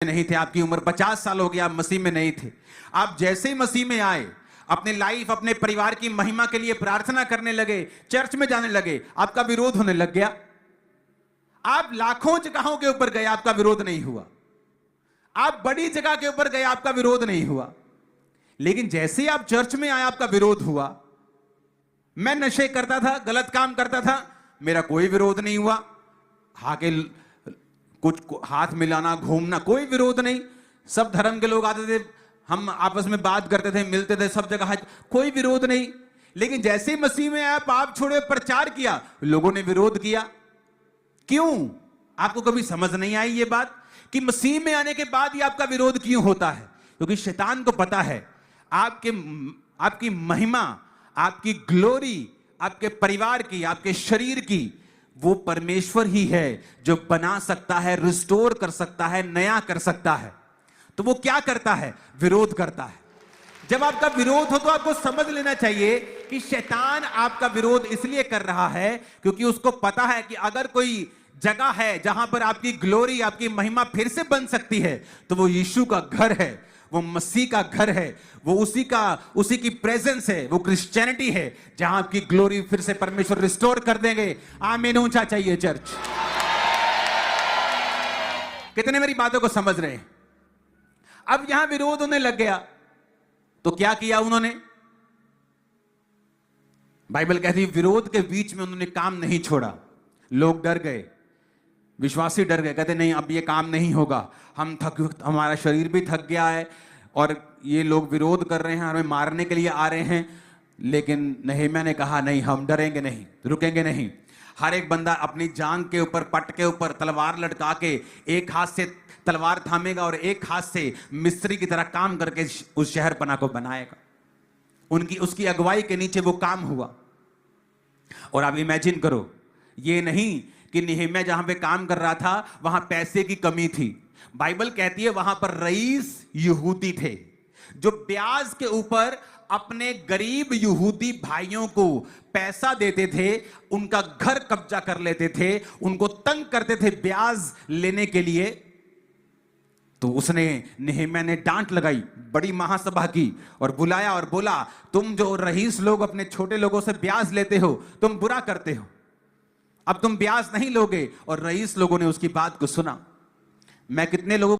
नहीं थे, आपकी उम्र 50 साल हो गया, आप मसीह में नहीं थे। आप जैसे ही मसीह में आए, अपने लाइफ, अपने परिवार की महिमा के लिए प्रार्थना करने लगे, चर्च में जाने लगे, आपका विरोध होने लग गया। आप लाखों जगहों के ऊपर गए, आपका विरोध नहीं हुआ। आप बड़ी जगह के ऊपर गए, आपका विरोध नहीं हुआ। लेकिन जैसे ही आप चर्च में आए, आपका विरोध हुआ। मैं नशे करता था, गलत काम करता था, मेरा कोई विरोध नहीं हुआ। आके कुछ हाथ मिलाना, घूमना, कोई विरोध नहीं। सब धर्म के लोग आते थे, हम आपस में बात करते थे, मिलते थे, सब जगह कोई विरोध नहीं। लेकिन जैसे ही मसीह में आया, पाप छोड़े, प्रचार किया, लोगों ने विरोध किया। क्यों? आपको कभी समझ नहीं आई ये बात कि मसीह में आने के बाद ही आपका विरोध क्यों होता है? क्योंकि शैतान को पता है आपकी महिमा, आपकी ग्लोरी, आपके परिवार की, आपके शरीर की, वो परमेश्वर ही है जो बना सकता है, रिस्टोर कर सकता है, नया कर सकता है। तो वो क्या करता है? विरोध करता है। जब आपका विरोध हो तो आपको समझ लेना चाहिए कि शैतान आपका विरोध इसलिए कर रहा है क्योंकि उसको पता है कि अगर कोई जगह है जहां पर आपकी ग्लोरी, आपकी महिमा फिर से बन सकती है, तो वो यीशु का घर है, वो मसीह का घर है, वो उसी की प्रेजेंस है, वो क्रिश्चियनिटी है जहां आपकी ग्लोरी फिर से परमेश्वर रिस्टोर कर देंगे। आमीन ऊंचा चाहिए चर्च। कितने मेरी बातों को समझ रहे हैं? अब यहां विरोध होने लग गया, तो क्या किया उन्होंने? बाइबल कहती है विरोध के बीच में उन्होंने काम नहीं छोड़ा। लोग डर गए, विश्वासी डर गए, कहते नहीं अब ये काम नहीं होगा, हमारा शरीर भी थक गया है और ये लोग विरोध कर रहे हैं, हमें मारने के लिए आ रहे हैं। लेकिन नehemiah ने कहा नहीं, हम डरेंगे नहीं, रुकेंगे नहीं। हर एक बंदा अपनी जांग के ऊपर, पट के ऊपर तलवार लटका के एक हाथ से तलवार थामेगा और एक हाथ से मिस्त्री की तरह काम करके उस शहरपना को बनाएगा। उसकी अगुवाई के नीचे वो काम हुआ। और आप इमेजिन करो, ये नहीं कि नehemiah जहां पे काम कर रहा था वहां पैसे की कमी थी। बाइबल कहती है वहां पर रईस यहूदी थे जो ब्याज के ऊपर अपने गरीब यहूदी भाइयों को पैसा देते थे, उनका घर कब्जा कर लेते थे, उनको तंग करते थे ब्याज लेने के लिए। तो उसने नehemiah ने डांट लगाई, बड़ी महासभा की और बुलाया और बोला तुम जो रईस लोग अपने छोटे लोगों से ब्याज लेते हो, तुम बुरा करते हो, अब तुम ब्याज नहीं लोगे। और रईस लोगों ने उसकी बात को सुना। मैं कितने लोगों